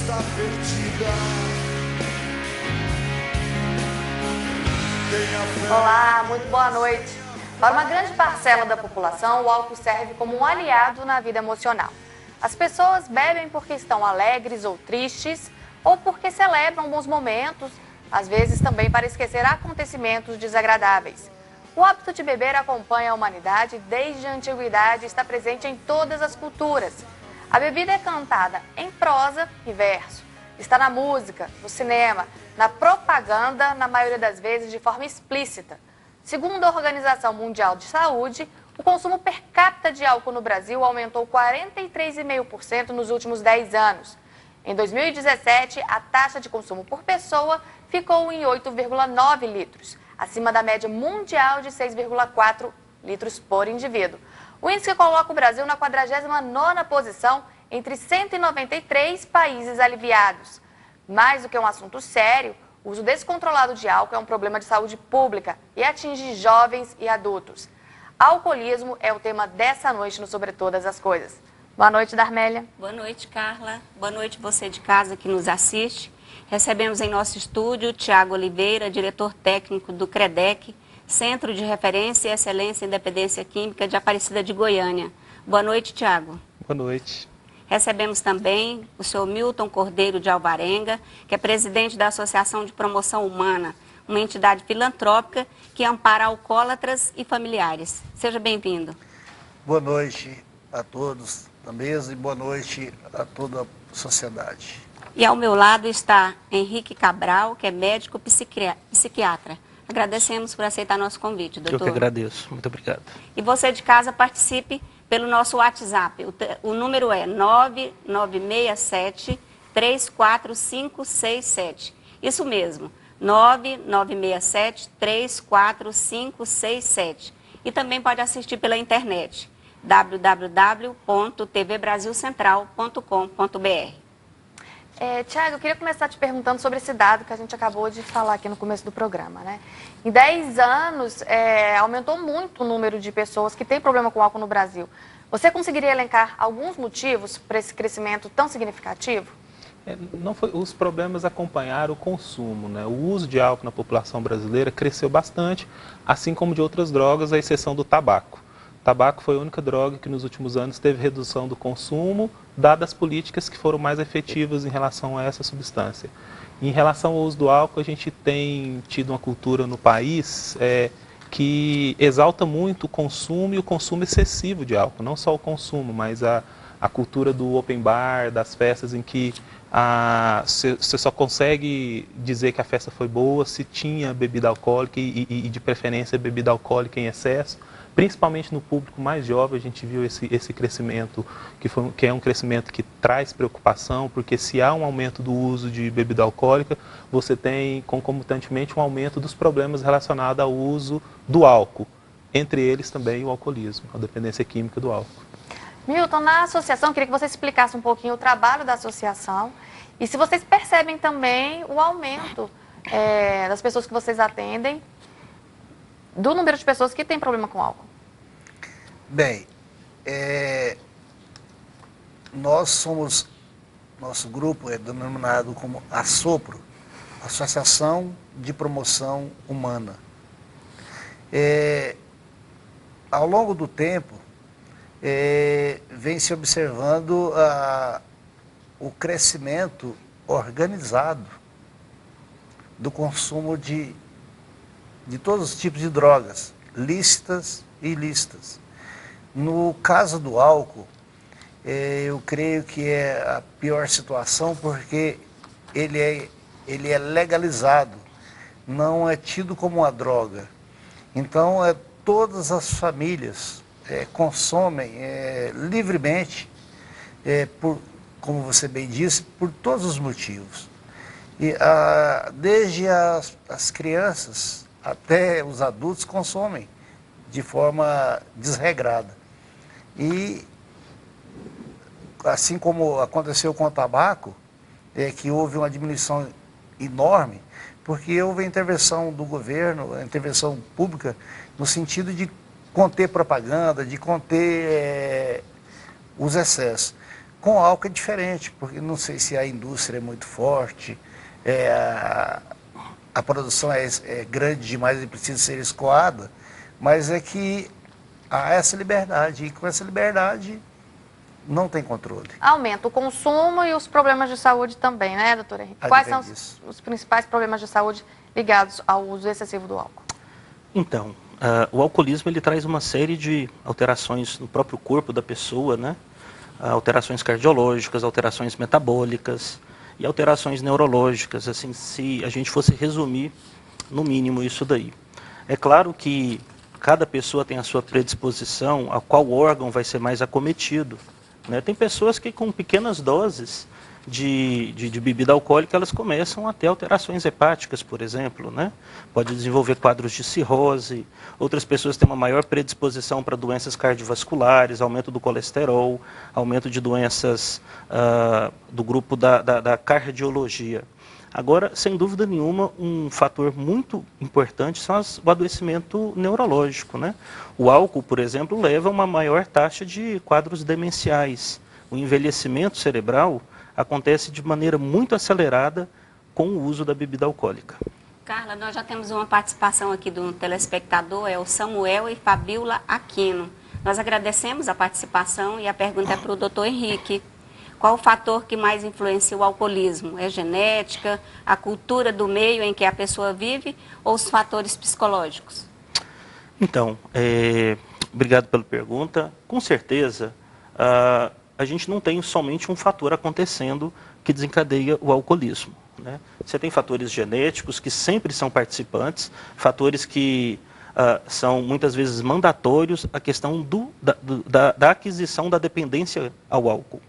está perdida. Olá, muito boa noite. Para uma grande parcela da população, o álcool serve como um aliado na vida emocional. As pessoas bebem porque estão alegres ou tristes, ou porque celebram bons momentos, às vezes também para esquecer acontecimentos desagradáveis. O hábito de beber acompanha a humanidade desde a antiguidade e está presente em todas as culturas. A bebida é cantada em prosa e verso. Está na música, no cinema, na propaganda, na maioria das vezes de forma explícita. Segundo a Organização Mundial de Saúde, o consumo per capita de álcool no Brasil aumentou 43,5% nos últimos 10 anos. Em 2017, a taxa de consumo por pessoa ficou em 8,9 litros, acima da média mundial de 6,4 litros por indivíduo. O índice coloca o Brasil na 49ª posição entre 193 países aliviados. Mais do que um assunto sério, o uso descontrolado de álcool é um problema de saúde pública e atinge jovens e adultos. Alcoolismo é o tema dessa noite no Sobre Todas as Coisas. Boa noite, Darmélia. Boa noite, Carla. Boa noite você de casa que nos assiste. Recebemos em nosso estúdio o Tiago Oliveira, diretor técnico do CREDEC, Centro de Referência e Excelência em Dependência Química de Aparecida de Goiânia. Boa noite, Tiago. Boa noite. Recebemos também o senhor Milton Cordeiro de Alvarenga, que é presidente da Associação de Promoção Humana, uma entidade filantrópica que ampara alcoólatras e familiares. Seja bem-vindo. Boa noite a todos da mesa e boa noite a toda a sociedade. E ao meu lado está Henrique Cabral, que é médico psiquiatra. Agradecemos por aceitar nosso convite, doutor. Eu que agradeço. Muito obrigado. E você de casa participe pelo nosso WhatsApp. O número é 996734567. Isso mesmo, 996734567. E também pode assistir pela internet, www.tvbrasilcentral.com.br. Tiago, eu queria começar te perguntando sobre esse dado que a gente acabou de falar aqui no começo do programa, né? Em 10 anos, aumentou muito o número de pessoas que têm problema com álcool no Brasil. Você conseguiria elencar alguns motivos para esse crescimento tão significativo? Os problemas acompanharam o consumo, né? O uso de álcool na população brasileira cresceu bastante, assim como de outras drogas, à exceção do tabaco. O tabaco foi a única droga que nos últimos anos teve redução do consumo, dadas as políticas que foram mais efetivas em relação a essa substância. Em relação ao uso do álcool, a gente tem tido uma cultura no país que exalta muito o consumo e o consumo excessivo de álcool. Não só o consumo, mas a cultura do open bar, das festas em que você só consegue dizer que a festa foi boa se tinha bebida alcoólica e de preferência bebida alcoólica em excesso. Principalmente no público mais jovem, a gente viu esse crescimento, que é um crescimento que traz preocupação, porque se há um aumento do uso de bebida alcoólica, você tem concomitantemente um aumento dos problemas relacionados ao uso do álcool, entre eles também o alcoolismo, a dependência química do álcool. Milton, na associação, queria que você explicasse um pouquinho o trabalho da associação e se vocês percebem também o aumento das pessoas que vocês atendem, do número de pessoas que têm problema com álcool. Bem, nosso grupo é denominado como ASOPRO, Associação de Promoção Humana. Ao longo do tempo, vem se observando o crescimento organizado do consumo de todos os tipos de drogas, lícitas e ilícitas. No caso do álcool, eu creio que é a pior situação porque ele é legalizado, não é tido como uma droga. Então, todas as famílias consomem livremente, como você bem disse, por todos os motivos. E, desde as crianças até os adultos consomem de forma desregrada. E, assim como aconteceu com o tabaco, que houve uma diminuição enorme, porque houve a intervenção do governo, a intervenção pública, no sentido de conter propaganda, de conter os excessos. Com álcool é diferente, porque não sei se a indústria é muito forte, a produção é grande demais e precisa ser escoada, mas é que há essa liberdade, e com essa liberdade não tem controle. Aumenta o consumo e os problemas de saúde também, né, doutor Henrique? Quais são os principais problemas de saúde ligados ao uso excessivo do álcool? Então, o alcoolismo ele traz uma série de alterações no próprio corpo da pessoa, né? Alterações cardiológicas, alterações metabólicas e alterações neurológicas, assim, se a gente fosse resumir, no mínimo, isso daí. É claro que cada pessoa tem a sua predisposição a qual órgão vai ser mais acometido, né? Tem pessoas que com pequenas doses de bebida alcoólica, elas começam a ter alterações hepáticas, por exemplo, né? Pode desenvolver quadros de cirrose. Outras pessoas têm uma maior predisposição para doenças cardiovasculares, aumento do colesterol, aumento de doenças do grupo da cardiologia. Agora, sem dúvida nenhuma, um fator muito importante são o adoecimento neurológico, né? O álcool, por exemplo, leva a uma maior taxa de quadros demenciais. O envelhecimento cerebral acontece de maneira muito acelerada com o uso da bebida alcoólica. Carla, nós já temos uma participação aqui de um telespectador, é o Samuel e Fabiola Aquino. Nós agradecemos a participação e a pergunta é para o doutor Henrique. Qual o fator que mais influencia o alcoolismo? É genética, a cultura do meio em que a pessoa vive ou os fatores psicológicos? Então, obrigado pela pergunta. Com certeza, a gente não tem somente um fator acontecendo que desencadeia o alcoolismo, né? Você tem fatores genéticos que sempre são participantes, fatores que são muitas vezes mandatórios, a questão da aquisição da dependência ao álcool.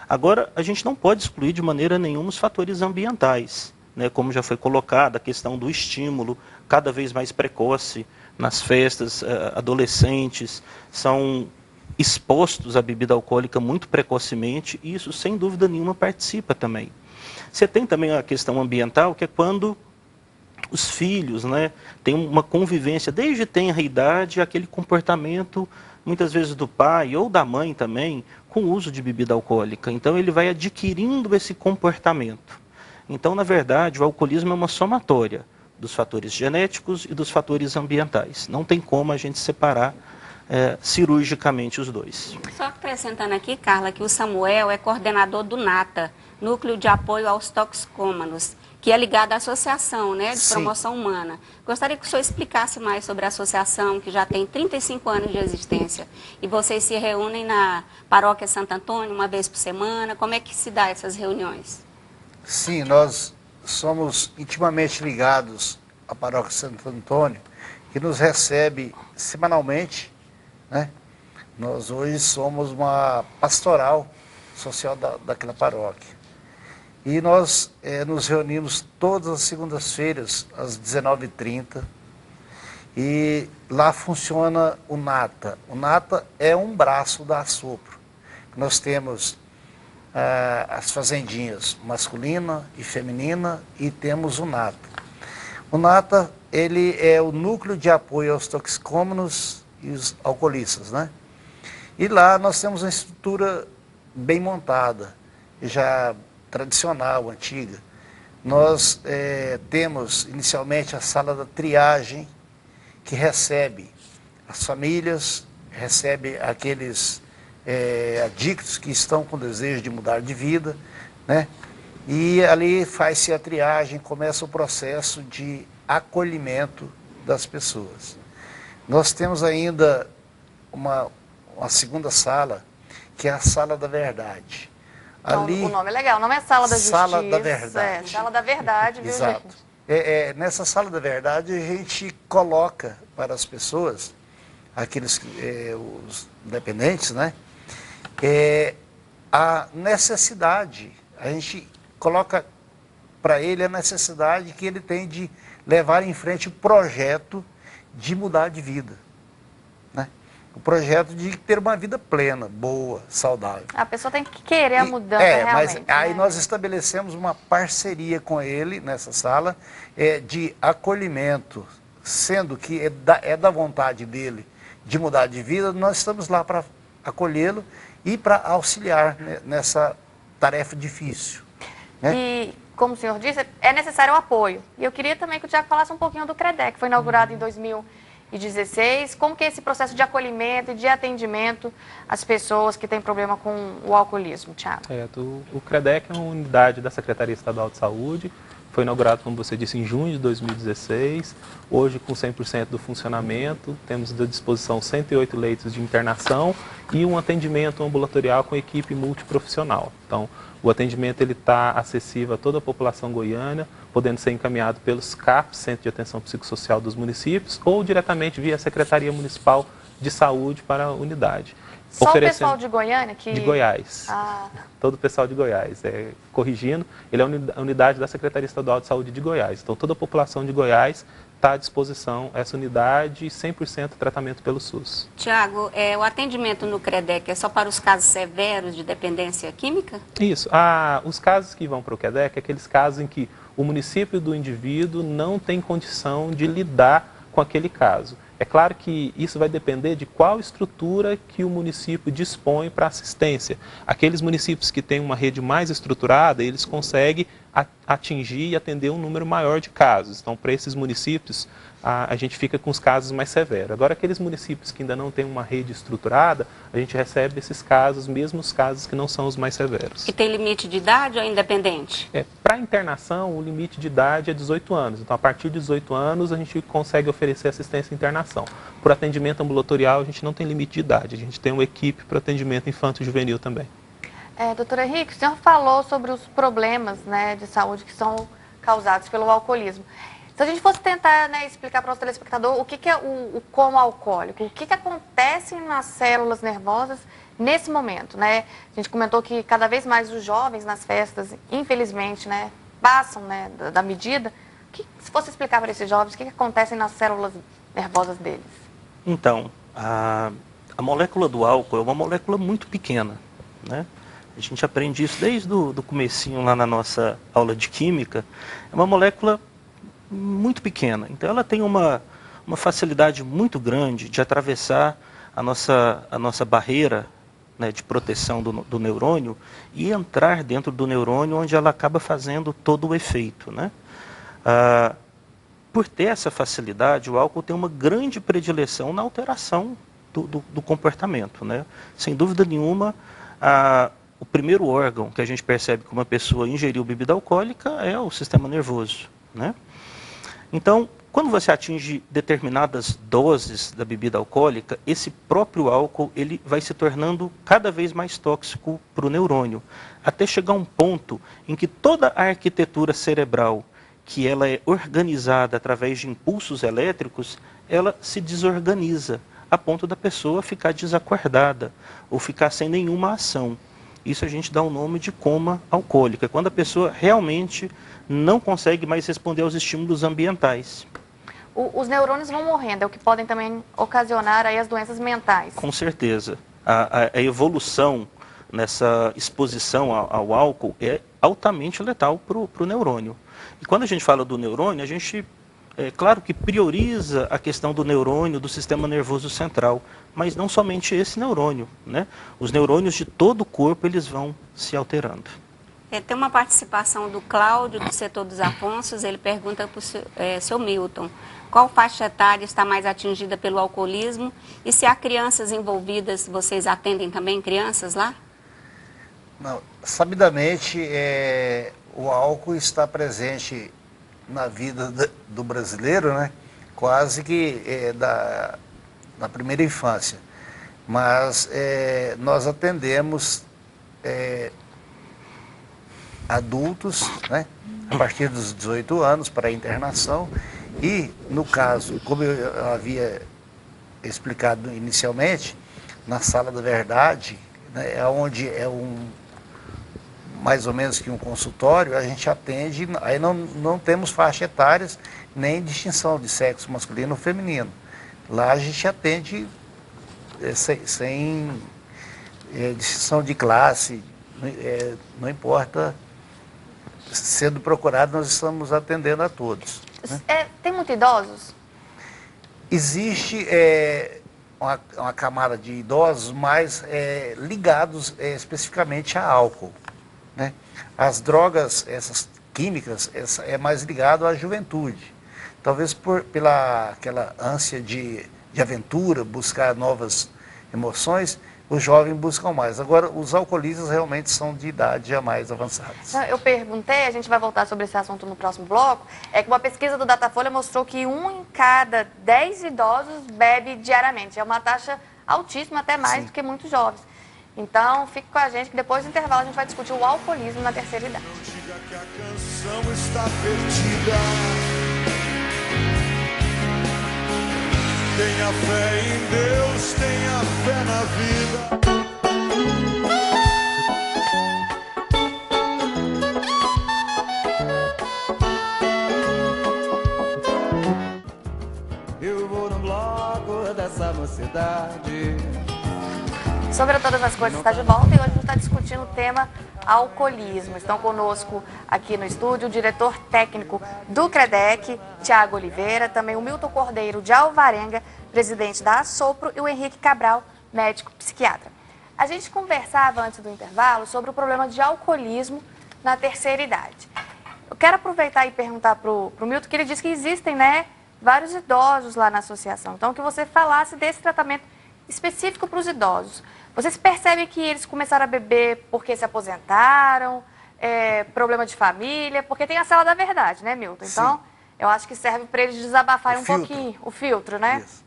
Agora, a gente não pode excluir de maneira nenhuma os fatores ambientais, né? Como já foi colocado, a questão do estímulo cada vez mais precoce nas festas, adolescentes são expostos à bebida alcoólica muito precocemente, e isso, sem dúvida nenhuma, participa também. Você tem também a questão ambiental, que é quando os filhos, né, têm uma convivência, desde tenra idade, aquele comportamento, muitas vezes do pai ou da mãe também, com o uso de bebida alcoólica. Então, ele vai adquirindo esse comportamento. Então, na verdade, o alcoolismo é uma somatória dos fatores genéticos e dos fatores ambientais. Não tem como a gente separar cirurgicamente os dois. Só acrescentando aqui, Carla, que o Samuel é coordenador do NATA, Núcleo de Apoio aos Toxicômanos, que é ligado à associação, né, de Sim. promoção humana. Gostaria que o senhor explicasse mais sobre a associação, que já tem 35 anos de existência. E vocês se reúnem na Paróquia Santo Antônio uma vez por semana. Como é que se dá essas reuniões? Sim, nós somos intimamente ligados à Paróquia Santo Antônio, que nos recebe semanalmente, né? Nós hoje somos uma pastoral social daquela paróquia. E nós nos reunimos todas as segundas-feiras, às 19h30, e lá funciona o NATA. O NATA é um braço da Assopro. Nós temos as fazendinhas masculina e feminina, e temos o NATA. O NATA, ele é o Núcleo de Apoio aos Toxicômanos e os Alcoolistas, né? E lá nós temos uma estrutura bem montada, já tradicional, antiga. Nós temos inicialmente a sala da triagem, que recebe as famílias, recebe aqueles adictos que estão com desejo de mudar de vida, né? E ali faz-se a triagem, começa o processo de acolhimento das pessoas. Nós temos ainda uma segunda sala, que é a Sala da Verdade. Então, Ali, o nome é legal, não é Sala da Justiça. Sala da Verdade. Sala da Verdade, viu, Exato. gente? Nessa Sala da Verdade, a gente coloca para as pessoas, aqueles os dependentes, né, a necessidade, a gente coloca para ele a necessidade que ele tem de levar em frente o projeto de mudar de vida, né? O projeto de ter uma vida plena, boa, saudável. A pessoa tem que querer a mudança realmente. Mas aí né? nós estabelecemos uma parceria com ele nessa sala de acolhimento, sendo que é da vontade dele de mudar de vida, nós estamos lá para acolhê-lo e para auxiliar nessa tarefa difícil. Né? E, como o senhor disse, é necessário o apoio. E eu queria também que o Tiago falasse um pouquinho do CREDEC, que foi inaugurado em 2016. Como que é esse processo de acolhimento e de atendimento às pessoas que têm problema com o alcoolismo, Tiago? O CREDEC é uma unidade da Secretaria Estadual de Saúde. Foi inaugurado, como você disse, em junho de 2016. Hoje, com 100% do funcionamento, temos à disposição 108 leitos de internação e um atendimento ambulatorial com equipe multiprofissional. Então, o atendimento está acessível a toda a população goiana, podendo ser encaminhado pelos CAPs, Centro de Atenção Psicossocial dos municípios, ou diretamente via Secretaria Municipal de Saúde para a unidade. Só o pessoal de Goiânia? De Goiás. Todo o pessoal de Goiás. Corrigindo, ele é a unidade da Secretaria Estadual de Saúde de Goiás. Então, toda a população de Goiás está à disposição essa unidade, 100% tratamento pelo SUS. Tiago, o atendimento no CREDEC é só para os casos severos de dependência química? Isso. Os casos que vão para o CREDEC é aqueles casos em que o município do indivíduo não tem condição de lidar com aquele caso. É claro que isso vai depender de qual estrutura que o município dispõe para assistência. Aqueles municípios que têm uma rede mais estruturada, eles conseguem atingir e atender um número maior de casos. Então, para esses municípios, a gente fica com os casos mais severos. Agora, aqueles municípios que ainda não têm uma rede estruturada, a gente recebe esses casos, mesmo os casos que não são os mais severos. E tem limite de idade ou é independente? Para internação, o limite de idade é 18 anos. Então, a partir de 18 anos, a gente consegue oferecer assistência à internação. Por atendimento ambulatorial, a gente não tem limite de idade. A gente tem uma equipe para atendimento infanto-juvenil também. Doutora Henrique, o senhor falou sobre os problemas, né, de saúde que são causados pelo alcoolismo. Se a gente fosse tentar, né, explicar para o telespectador o que é o coma alcoólico, o que acontece nas células nervosas nesse momento, né? A gente comentou que cada vez mais os jovens nas festas, infelizmente, né, passam, né, da medida. Se fosse explicar para esses jovens o que acontece nas células nervosas deles? Então, a molécula do álcool é uma molécula muito pequena, né? A gente aprende isso desde o comecinho lá na nossa aula de química. É uma molécula muito pequena, então ela tem uma facilidade muito grande de atravessar a nossa barreira, né, de proteção do neurônio e entrar dentro do neurônio, onde ela acaba fazendo todo o efeito, né? Por ter essa facilidade, o álcool tem uma grande predileção na alteração do comportamento, né? Sem dúvida nenhuma, o primeiro órgão que a gente percebe que uma pessoa ingeriu bebida alcoólica é o sistema nervoso, né? Então, quando você atinge determinadas doses da bebida alcoólica, esse próprio álcool ele vai se tornando cada vez mais tóxico para o neurônio, até chegar a um ponto em que toda a arquitetura cerebral, que ela é organizada através de impulsos elétricos, ela se desorganiza, a ponto da pessoa ficar desacordada ou ficar sem nenhuma ação. Isso a gente dá o nome de coma alcoólico, é quando a pessoa realmente não consegue mais responder aos estímulos ambientais. Os neurônios vão morrendo, é o que podem também ocasionar aí as doenças mentais. Com certeza. A evolução nessa exposição ao álcool é altamente letal para o neurônio. E quando a gente fala do neurônio, a gente, claro que prioriza a questão do neurônio, do sistema nervoso central, mas não somente esse neurônio, né? Os neurônios de todo o corpo, eles vão se alterando. Tem uma participação do Cláudio, do setor dos Afonsos. Ele pergunta para o seu Milton, qual faixa etária está mais atingida pelo alcoolismo e se há crianças envolvidas, vocês atendem também crianças lá? Não, sabidamente, o álcool está presente na vida do brasileiro, né? Quase que na primeira infância. Mas nós atendemos adultos, né, a partir dos 18 anos para internação e, no caso, como eu havia explicado inicialmente, na Sala da Verdade, né, onde é mais ou menos que um consultório, a gente atende, aí não temos faixa etárias nem distinção de sexo masculino ou feminino. Lá a gente atende sem distinção de classe, não importa. Sendo procurado, nós estamos atendendo a todos. Né? Tem muitos idosos? Existe uma camada de idosos mais ligados especificamente a álcool, né? As drogas, essas químicas, é mais ligado à juventude. Talvez pela aquela ânsia de aventura, buscar novas emoções, os jovens buscam mais. Agora, os alcoolistas realmente são de idade já mais avançadas. Eu perguntei, a gente vai voltar sobre esse assunto no próximo bloco, é que uma pesquisa do Datafolha mostrou que 1 em cada 10 idosos bebe diariamente. É uma taxa altíssima, até mais Sim. do que muitos jovens. Então, fique com a gente, que depois do intervalo a gente vai discutir o alcoolismo na terceira idade. Não diga que a canção está perdida. Tenha fé em Deus, tenha fé na vida. Eu vou no bloco dessa mocidade. Sobre todas as coisas está de volta e hoje a gente está discutindo o tema alcoolismo. Estão conosco aqui no estúdio o diretor técnico do CREDEC, Tiago Oliveira, também o Milton Cordeiro de Alvarenga, presidente da Assopro, e o Henrique Cabral, médico psiquiatra. A gente conversava antes do intervalo sobre o problema de alcoolismo na terceira idade. Eu quero aproveitar e perguntar para o Milton, que ele disse que existem, né, vários idosos lá na associação. Então, que você falasse desse tratamento específico para os idosos. Vocês percebem que eles começaram a beber porque se aposentaram, problema de família, porque tem a sala da verdade, né, Milton? Então, Sim. eu acho que serve para eles desabafarem um filtro. pouquinho, o filtro, né? Isso.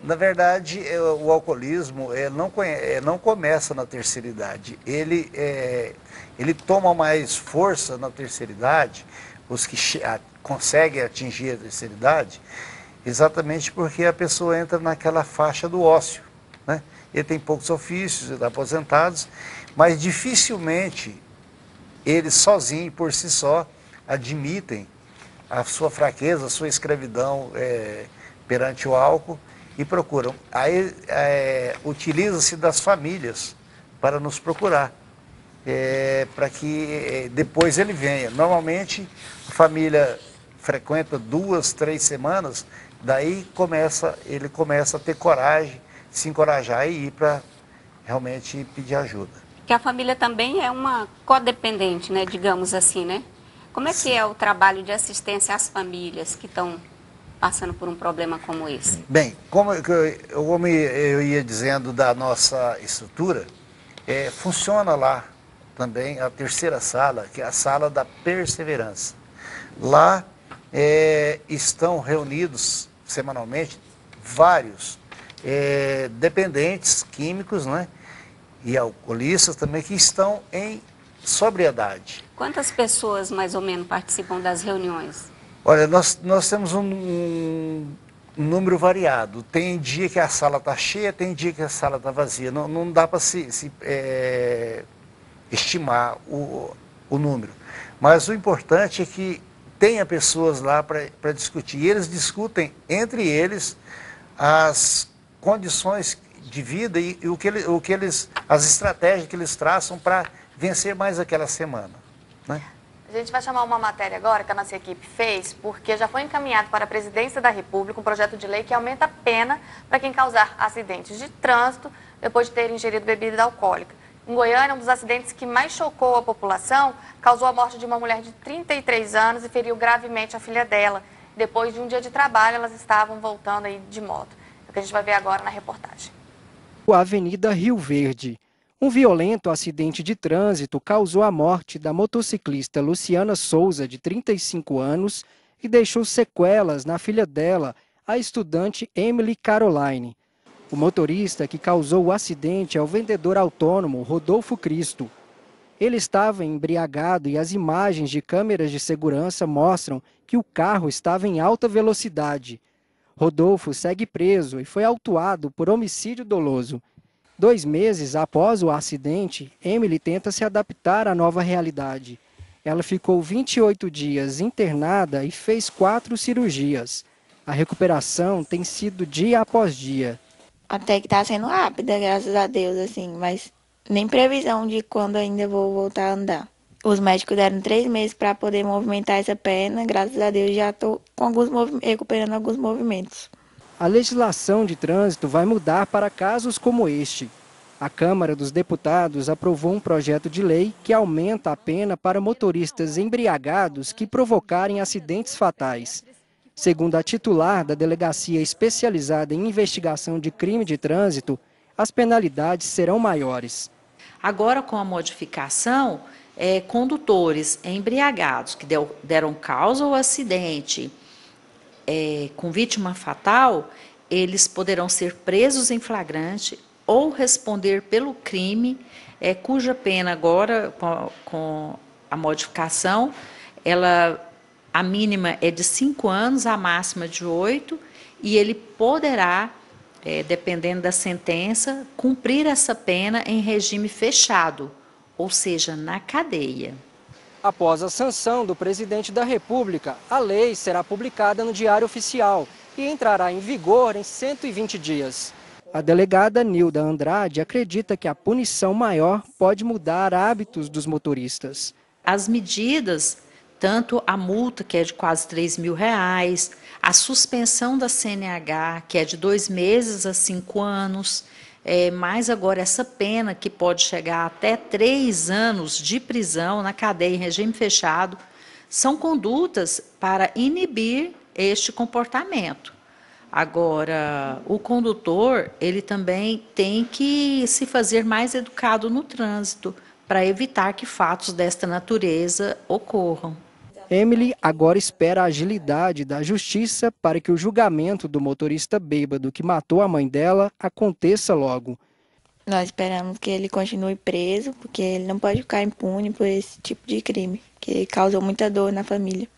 Na verdade, o alcoolismo não começa na terceira idade. Ele toma mais força na terceira idade, os que conseguem atingir a terceira idade, exatamente porque a pessoa entra naquela faixa do ócio, né? Ele tem poucos ofícios, aposentados, mas dificilmente eles sozinhos, por si só, admitem a sua fraqueza, a sua escravidão perante o álcool e procuram. Aí utiliza-se das famílias para nos procurar, para que depois ele venha. Normalmente a família frequenta 2, 3 semanas, daí ele começa a ter coragem, se encorajar e ir para realmente pedir ajuda. Que a família também é uma codependente, né, digamos assim, né? Como é que é o trabalho de assistência às famílias que estão passando por um problema como esse? Bem, como eu ia dizendo da nossa estrutura, funciona lá também a terceira sala, que é a sala da perseverança. Lá estão reunidos semanalmente vários dependentes químicos, né, e alcoolistas também, que estão em sobriedade. Quantas pessoas, mais ou menos, participam das reuniões? Olha, nós temos um número variado. Tem dia que a sala está cheia, tem dia que a sala está vazia. Não dá para se estimar o número. Mas o importante é que tenha pessoas lá para discutir. E eles discutem entre eles as condições de vida e as estratégias que eles traçam para vencer mais aquela semana, né? A gente vai chamar uma matéria agora que a nossa equipe fez, porque já foi encaminhado para a Presidência da República um projeto de lei que aumenta a pena para quem causar acidentes de trânsito depois de ter ingerido bebida alcoólica. Em Goiânia, um dos acidentes que mais chocou a população causou a morte de uma mulher de 33 anos e feriu gravemente a filha dela. Depois de um dia de trabalho, elas estavam voltando aí de moto. É o que a gente vai ver agora na reportagem. A Avenida Rio Verde. Um violento acidente de trânsito causou a morte da motociclista Luciana Souza, de 35 anos, e deixou sequelas na filha dela, a estudante Emily Caroline. O motorista que causou o acidente é o vendedor autônomo Rodolfo Cristo. Ele estava embriagado e as imagens de câmeras de segurança mostram que o carro estava em alta velocidade. Rodolfo segue preso e foi autuado por homicídio doloso. 2 meses após o acidente, Emily tenta se adaptar à nova realidade. Ela ficou 28 dias internada e fez 4 cirurgias. A recuperação tem sido dia após dia. Até que está sendo rápida, graças a Deus, assim, mas nem previsão de quando ainda vou voltar a andar. Os médicos deram 3 meses para poder movimentar essa perna, graças a Deus já estou recuperando alguns movimentos. a legislação de trânsito vai mudar para casos como este. A Câmara dos Deputados aprovou um projeto de lei que aumenta a pena para motoristas embriagados que provocarem acidentes fatais. Segundo a titular da Delegacia Especializada em Investigação de Crime de Trânsito, as penalidades serão maiores. Agora, com a modificação, condutores embriagados que deram causa ao acidente com vítima fatal, eles poderão ser presos em flagrante ou responder pelo crime, cuja pena agora, com a modificação, a mínima é de 5 anos, a máxima de 8, e ele poderá, dependendo da sentença, cumprir essa pena em regime fechado, ou seja, na cadeia. Após a sanção do presidente da República, a lei será publicada no Diário Oficial e entrará em vigor em 120 dias. A delegada Nilda Andrade acredita que a punição maior pode mudar hábitos dos motoristas. As medidas, tanto a multa, que é de quase R$3.000, a suspensão da CNH, que é de 2 meses a 5 anos, mais agora essa pena, que pode chegar até 3 anos de prisão na cadeia em regime fechado, são condutas para inibir este comportamento. Agora, o condutor, ele também tem que se fazer mais educado no trânsito, para evitar que fatos desta natureza ocorram. Emily agora espera a agilidade da justiça para que o julgamento do motorista bêbado que matou a mãe dela aconteça logo. Nós esperamos que ele continue preso, porque ele não pode ficar impune por esse tipo de crime, que causou muita dor na família.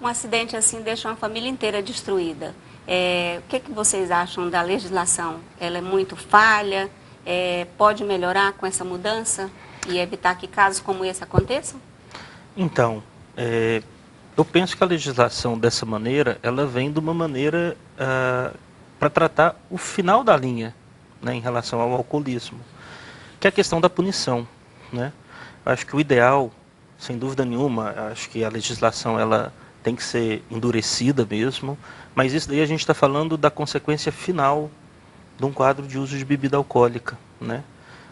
Um acidente assim deixa uma família inteira destruída. O que vocês acham da legislação? Ela é muito falha? Pode melhorar com essa mudança e evitar que casos como esse aconteçam? Então, eu penso que a legislação dessa maneira, ela vem de uma maneira para tratar o final da linha, né, em relação ao alcoolismo, que é a questão da punição, né? Acho que o ideal, sem dúvida nenhuma, acho que a legislação ela tem que ser endurecida mesmo, mas isso daí a gente está falando da consequência final de um quadro de uso de bebida alcoólica, né?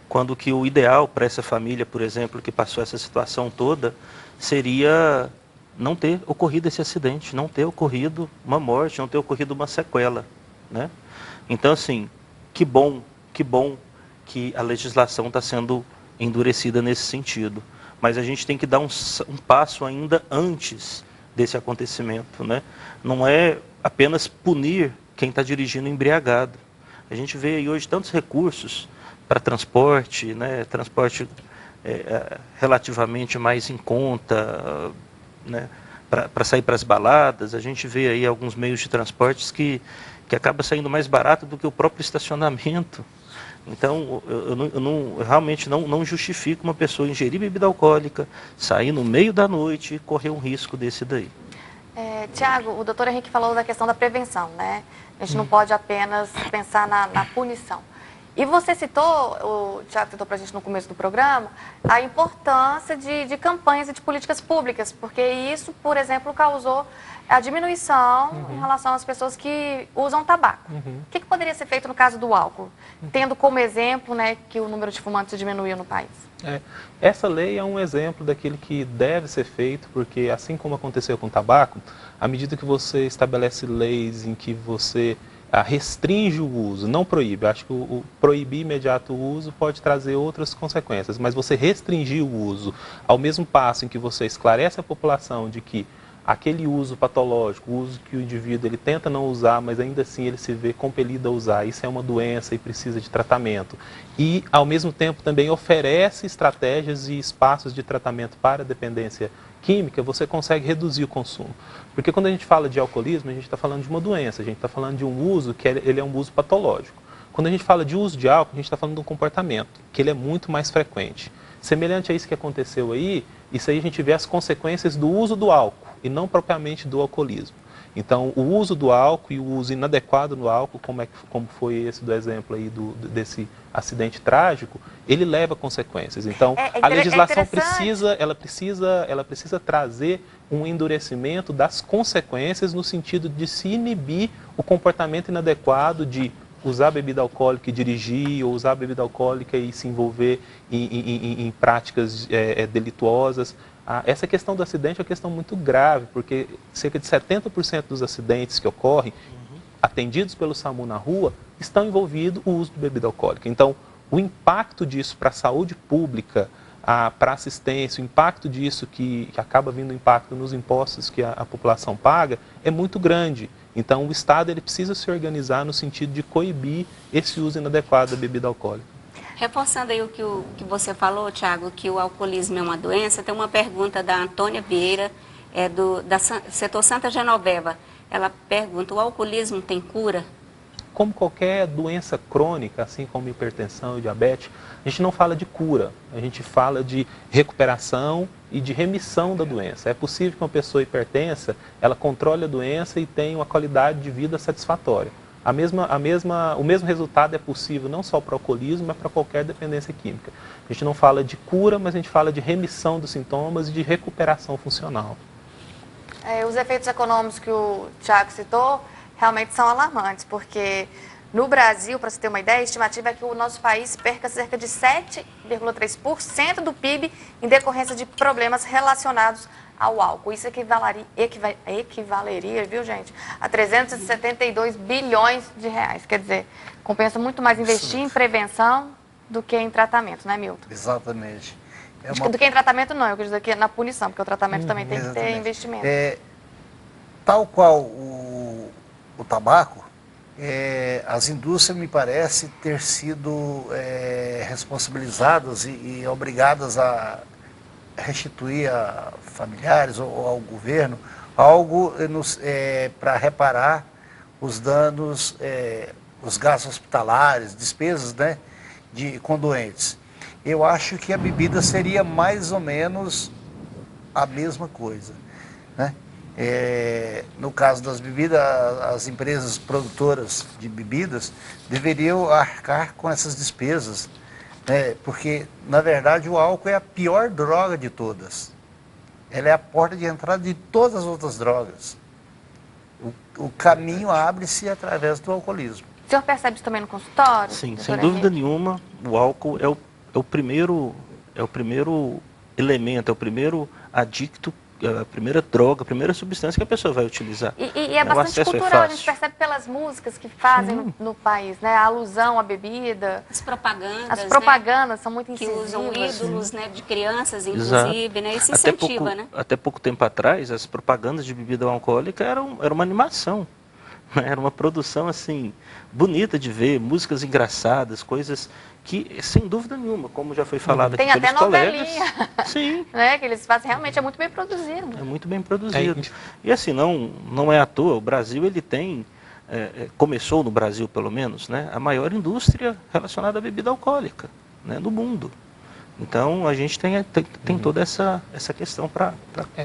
Quando que o ideal para essa família, por exemplo, que passou essa situação toda, seria não ter ocorrido esse acidente, não ter ocorrido uma morte, não ter ocorrido uma sequela, né? Então, assim, que bom que a legislação está sendo endurecida nesse sentido, mas a gente tem que dar um passo ainda antes desse acontecimento, né? Não é apenas punir quem está dirigindo embriagado. A gente vê aí hoje tantos recursos para transporte, né? Transporte relativamente mais em conta, né? Para sair para as baladas. A gente vê aí alguns meios de transportes que acaba saindo mais barato do que o próprio estacionamento. Então, eu realmente não justifico uma pessoa ingerir bebida alcoólica, sair no meio da noite e correr um risco desse daí. Tiago, o doutor Henrique falou da questão da prevenção, né? A gente não pode apenas pensar na punição. E você citou, o Tiago citou para a gente no começo do programa, a importância de campanhas e de políticas públicas, porque isso, por exemplo, causou a diminuição em relação às pessoas que usam tabaco. O que poderia ser feito no caso do álcool, tendo como exemplo, né, que o número de fumantes diminuiu no país? Essa lei é um exemplo daquilo que deve ser feito, porque assim como aconteceu com o tabaco, à medida que você estabelece leis em que você restringe o uso, não proíbe. Acho que o proibir imediato o uso pode trazer outras consequências, mas você restringir o uso ao mesmo passo em que você esclarece a população de que aquele uso patológico, o uso que o indivíduo ele tenta não usar, mas ainda assim ele se vê compelido a usar, isso é uma doença e precisa de tratamento. E, ao mesmo tempo, também oferece estratégias e espaços de tratamento para a dependência química, você consegue reduzir o consumo. Porque quando a gente fala de alcoolismo, a gente está falando de uma doença, a gente está falando de um uso que ele é um uso patológico. Quando a gente fala de uso de álcool, a gente está falando de um comportamento, que ele é muito mais frequente. Semelhante a isso que aconteceu aí, isso aí a gente vê as consequências do uso do álcool e não propriamente do alcoolismo. Então, o uso do álcool e o uso inadequado do álcool, como foi esse do exemplo aí desse acidente trágico, ele leva a consequências. Então, a legislação precisa trazer um endurecimento das consequências no sentido de se inibir o comportamento inadequado de usar bebida alcoólica e dirigir, ou usar bebida alcoólica e se envolver em práticas delituosas. Essa questão do acidente é uma questão muito grave, porque cerca de 70% dos acidentes que ocorrem, atendidos pelo SAMU na rua, estão envolvidos o uso de bebida alcoólica. Então, o impacto disso para a saúde pública, para a assistência, o impacto disso que acaba vindo impacto nos impostos que a população paga, é muito grande. Então, o Estado ele precisa se organizar no sentido de coibir esse uso inadequado da bebida alcoólica. Reforçando aí o que você falou, Tiago, que o alcoolismo é uma doença, tem uma pergunta da Antônia Vieira, do setor Santa Genoveva. Ela pergunta, o alcoolismo tem cura? Como qualquer doença crônica, assim como hipertensão e diabetes, a gente não fala de cura, a gente fala de recuperação e de remissão da doença. É possível que uma pessoa hipertensa, ela controle a doença e tenha uma qualidade de vida satisfatória. O mesmo resultado é possível não só para o alcoolismo, mas para qualquer dependência química. A gente não fala de cura, mas a gente fala de remissão dos sintomas e de recuperação funcional. Os efeitos econômicos que o Tiago citou realmente são alarmantes, porque no Brasil, para você ter uma ideia, a estimativa é que o nosso país perca cerca de 7,3% do PIB em decorrência de problemas relacionados ao álcool. Isso equivaleria, viu, gente, a 372 bilhões de reais. Quer dizer, compensa muito mais investir em prevenção do que em tratamento, né, Milton? Exatamente. Do que em tratamento não, eu quero dizer que é na punição, porque o tratamento também tem que ter investimento. Tal qual o tabaco, as indústrias, me parece, ter sido responsabilizadas e obrigadas a restituir a familiares ou ao governo algo para reparar os danos, os gastos hospitalares, despesas, né, com doentes. Eu acho que a bebida seria mais ou menos a mesma coisa, né? No caso das bebidas, as empresas produtoras de bebidas deveriam arcar com essas despesas, né? Porque, na verdade, o álcool é a pior droga de todas. Ela é a porta de entrada de todas as outras drogas. O caminho abre-se através do alcoolismo. O senhor percebe isso também no consultório? Sim, sem dúvida nenhuma, o álcool é o primeiro elemento, é o primeiro adicto, a primeira droga, a primeira substância que a pessoa vai utilizar. E é bastante cultural, a gente percebe pelas músicas que fazem no país, né? A alusão à bebida. As propagandas. As propagandas, né? São muito que incisivas. usam ídolos, né, de crianças, inclusive, né? Isso incentiva, né? Até pouco tempo atrás, as propagandas de bebida alcoólica eram uma animação. Era uma produção assim bonita de ver, músicas engraçadas, coisas que, sem dúvida nenhuma, como já foi falado aqui pelos colegas... Tem até novelinha. Sim. Né, que eles fazem, realmente é muito bem produzido. É muito bem produzido. E assim, não é à toa, o Brasil ele tem, começou no Brasil pelo menos, né, a maior indústria relacionada à bebida alcoólica, né, no mundo. Então, a gente tem toda essa questão para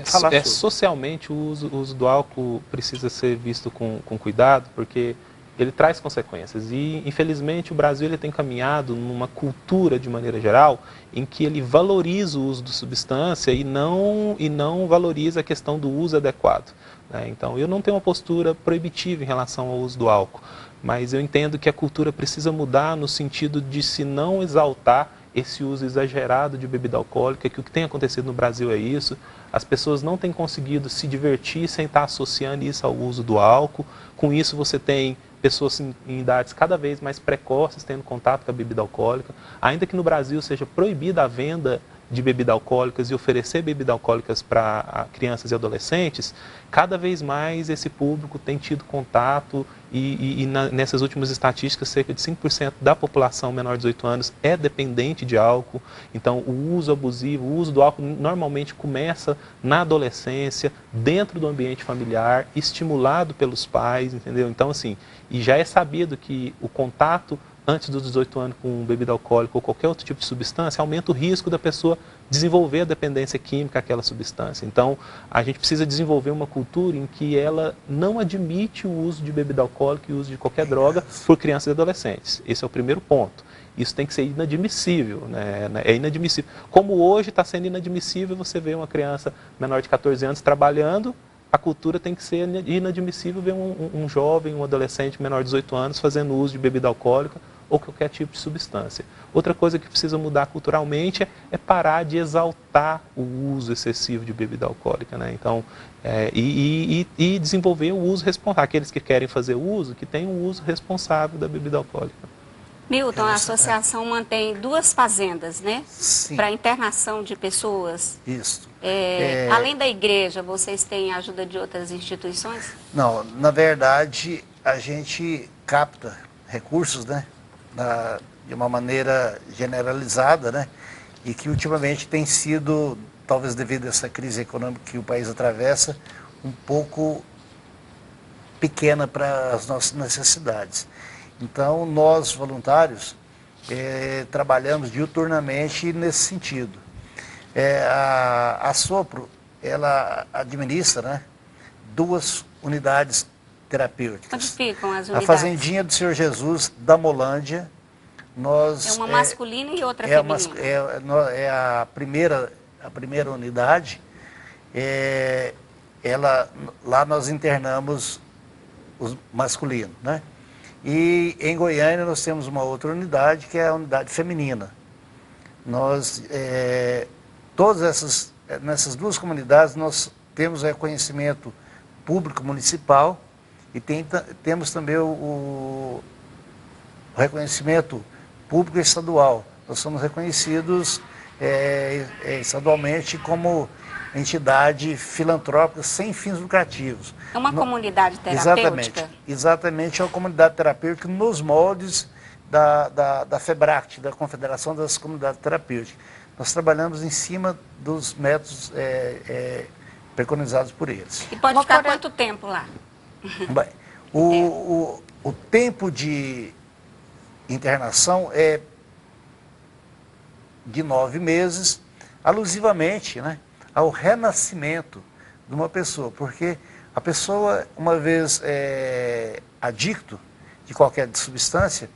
falar sobre. Socialmente, o uso do álcool precisa ser visto com cuidado, porque ele traz consequências. E, infelizmente, o Brasil ele tem caminhado numa cultura, de maneira geral, em que ele valoriza o uso de substância e não valoriza a questão do uso adequado, né? Então, eu não tenho uma postura proibitiva em relação ao uso do álcool, mas eu entendo que a cultura precisa mudar no sentido de se não exaltar esse uso exagerado de bebida alcoólica, que o que tem acontecido no Brasil é isso. As pessoas não têm conseguido se divertir sem estar associando isso ao uso do álcool. Com isso você tem pessoas em idades cada vez mais precoces tendo contato com a bebida alcoólica. Ainda que no Brasil seja proibida a venda de bebidas alcoólicas e oferecer bebidas alcoólicas para crianças e adolescentes, cada vez mais esse público tem tido contato nessas últimas estatísticas, cerca de 5% da população menor de 18 anos é dependente de álcool. Então, o uso abusivo, o uso do álcool normalmente começa na adolescência, dentro do ambiente familiar, estimulado pelos pais, entendeu? Então, assim, e já é sabido que o contato antes dos 18 anos com bebida alcoólica ou qualquer outro tipo de substância, aumenta o risco da pessoa desenvolver a dependência química àquela substância. Então, a gente precisa desenvolver uma cultura em que ela não admite o uso de bebida alcoólica e o uso de qualquer droga por crianças e adolescentes. Esse é o primeiro ponto. Isso tem que ser inadmissível, né? É inadmissível. Como hoje está sendo inadmissível você ver uma criança menor de 14 anos trabalhando, a cultura tem que ser inadmissível ver um jovem, um adolescente menor de 18 anos fazendo uso de bebida alcoólica ou qualquer tipo de substância. Outra coisa que precisa mudar culturalmente é parar de exaltar o uso excessivo de bebida alcoólica, né? Então, e desenvolver o uso responsável. Aqueles que querem fazer uso, que tenham um uso responsável da bebida alcoólica. Milton, a associação mantém 2 fazendas, né? Sim. Para internação de pessoas. Isso. Além da igreja, vocês têm ajuda de outras instituições? Não, na verdade, a gente capta recursos, né? De uma maneira generalizada, né? E que ultimamente tem sido, talvez devido a essa crise econômica que o país atravessa, um pouco pequena para as nossas necessidades. Então, nós, voluntários, trabalhamos diuturnamente nesse sentido. A Sopro, ela administra, né, 2 unidades terapêuticas. Onde ficam as unidades? A Fazendinha do Senhor Jesus, da Molândia. É uma masculina e outra feminina. É a primeira unidade. Lá nós internamos os masculinos, né? E em Goiânia nós temos uma outra unidade, que é a unidade feminina. Nós, nessas 2 comunidades, nós temos reconhecimento público municipal e temos também o reconhecimento público estadual. Nós somos reconhecidos estadualmente como entidade filantrópica sem fins lucrativos. É uma comunidade terapêutica? Exatamente, é uma comunidade terapêutica nos moldes da FEBRACT, da Confederação das Comunidades Terapêuticas. Nós trabalhamos em cima dos métodos preconizados por eles. E pode ficar quanto tempo lá? Bem, o tempo de internação é de 9 meses, alusivamente, né, ao renascimento de uma pessoa, porque a pessoa, uma vez adicto de qualquer substância,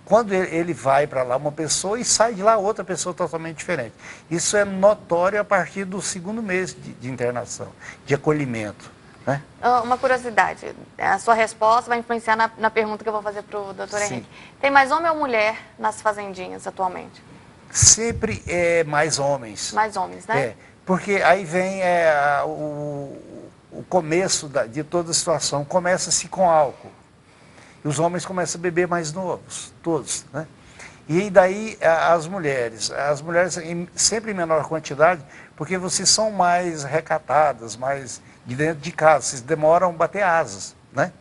quando ele vai para lá uma pessoa e sai de lá outra pessoa totalmente diferente. Isso é notório a partir do 2º mês de internação, de acolhimento, né? Uma curiosidade, a sua resposta vai influenciar na pergunta que eu vou fazer para o doutor Henrique. Tem mais homem ou mulher nas fazendinhas atualmente? Sempre é mais homens. Mais homens, né? Porque aí vem o começo de toda a situação, começa-se com álcool. E os homens começam a beber mais novos, todos, né? E daí as mulheres sempre em menor quantidade, porque vocês são mais recatadas, mais de dentro de casa, vocês demoram a bater asas, né?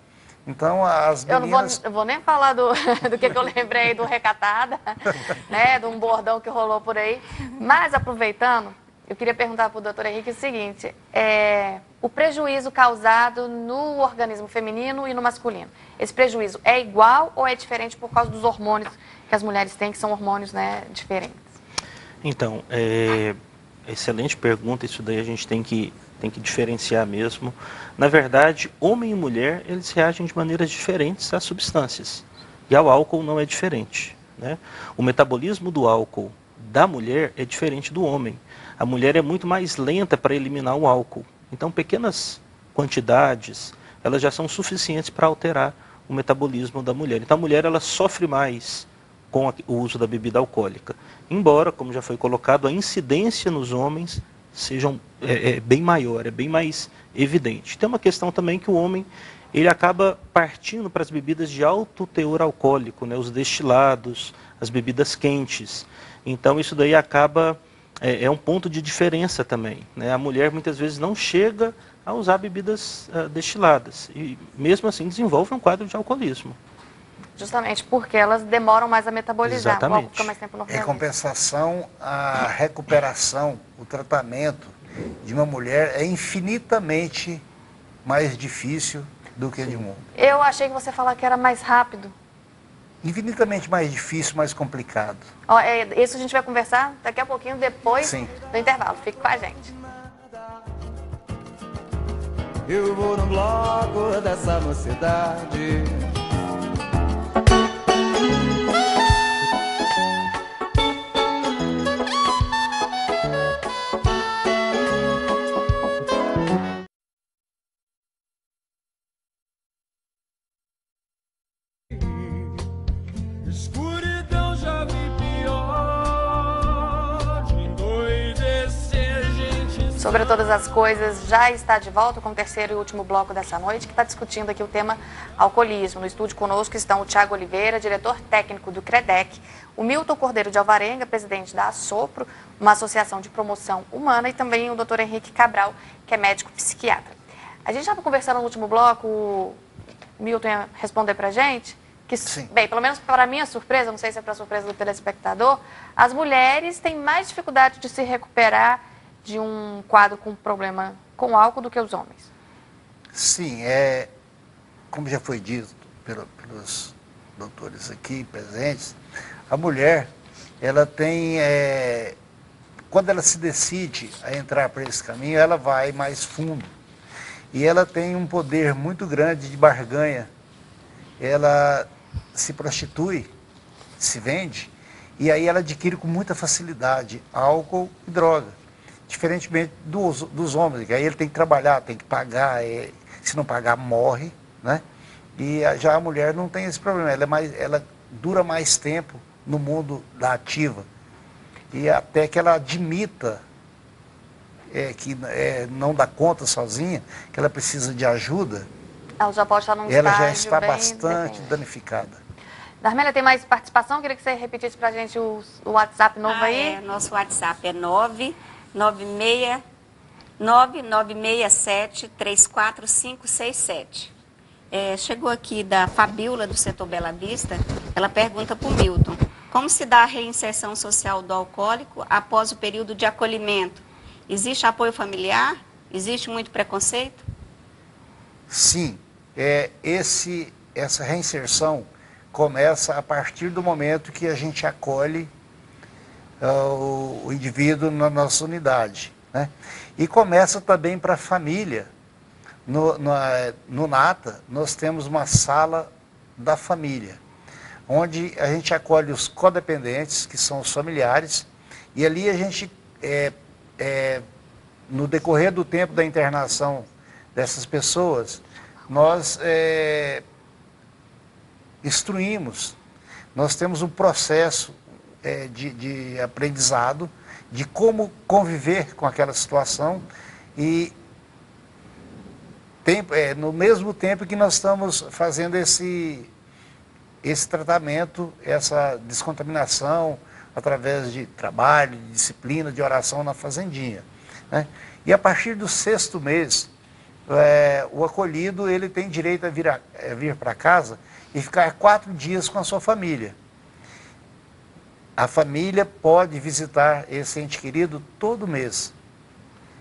Então as meninas... Eu vou nem falar do que eu lembrei do recatada, né? De um bordão que rolou por aí. Mas aproveitando, eu queria perguntar para o doutor Henrique o seguinte, o prejuízo causado no organismo feminino e no masculino, esse prejuízo é igual ou é diferente por causa dos hormônios que as mulheres têm, que são hormônios, né, diferentes? Então, excelente pergunta, isso daí a gente tem que diferenciar mesmo. Na verdade, homem e mulher, eles reagem de maneiras diferentes às substâncias, e ao álcool não é diferente, né? O metabolismo do álcool da mulher é diferente do homem. A mulher é muito mais lenta para eliminar o álcool. Então, pequenas quantidades, elas já são suficientes para alterar o metabolismo da mulher. Então, a mulher ela sofre mais com o uso da bebida alcoólica. Embora, como já foi colocado, a incidência nos homens seja bem maior, é bem mais evidente. Tem uma questão também que o homem ele acaba partindo para as bebidas de alto teor alcoólico, né? Os destilados, as bebidas quentes. Então, isso daí acaba... É um ponto de diferença também, né? A mulher muitas vezes não chega a usar bebidas destiladas e mesmo assim desenvolve um quadro de alcoolismo. Justamente porque elas demoram mais a metabolizar. Exatamente. O álcool fica mais tempo no organismo. Em compensação, a recuperação, o tratamento de uma mulher é infinitamente mais difícil do que de um homem. Eu achei que você ia falar que era mais rápido. infinitamente mais difícil, mais complicado. Ó, isso a gente vai conversar daqui a pouquinho, depois Sim. do intervalo. Fique com a gente. Eu vou no bloco dessa mocidade. Escuridão já vi pior, de endoidecer gente. Sobre todas as coisas, já está de volta com o terceiro e último bloco dessa noite, que está discutindo aqui o tema alcoolismo. No estúdio conosco estão o Tiago Oliveira, diretor técnico do CREDEC, o Milton Cordeiro de Alvarenga, presidente da Assopro, uma associação de promoção humana, e também o Dr. Henrique Cabral, que é médico psiquiatra. A gente estava conversando no último bloco, o Milton ia responder para a gente, que, bem, pelo menos para minha surpresa, não sei se é para surpresa do telespectador, as mulheres têm mais dificuldade de se recuperar de um quadro com problema com álcool do que os homens. Sim, como já foi dito pelos doutores aqui presentes, a mulher, ela tem, quando ela se decide a entrar por esse caminho, ela vai mais fundo. E ela tem um poder muito grande de barganha. Ela se prostitui, se vende, e aí ela adquire com muita facilidade álcool e droga. Diferentemente dos homens, que aí ele tem que trabalhar, tem que pagar, se não pagar, morre, né? E já a mulher não tem esse problema, ela dura mais tempo no mundo da ativa. E até que ela admita que não dá conta sozinha, que ela precisa de ajuda, ela já pode estar num ela já estágio está bem bastante danificada. Darmélia, tem mais participação? Queria que você repetisse para a gente o WhatsApp novo aí. Nosso WhatsApp é 99667-34567. Chegou aqui da Fabiola, do setor Bela Vista. Ela pergunta para o Milton: como se dá a reinserção social do alcoólico após o período de acolhimento? Existe apoio familiar? Existe muito preconceito? Sim, essa reinserção começa a partir do momento que a gente acolhe o indivíduo na nossa unidade, né? E começa também para a família. No NATA, nós temos uma sala da família, onde a gente acolhe os codependentes, que são os familiares, e ali a gente, no decorrer do tempo da internação dessas pessoas, nós instruímos, nós temos um processo de aprendizado, de como conviver com aquela situação, e no mesmo tempo que nós estamos fazendo esse tratamento, essa descontaminação, através de trabalho, de disciplina, de oração na fazendinha, né? E a partir do 6º mês, o acolhido ele tem direito a vir para casa e ficar 4 dias com a sua família. A família pode visitar esse ente querido todo mês.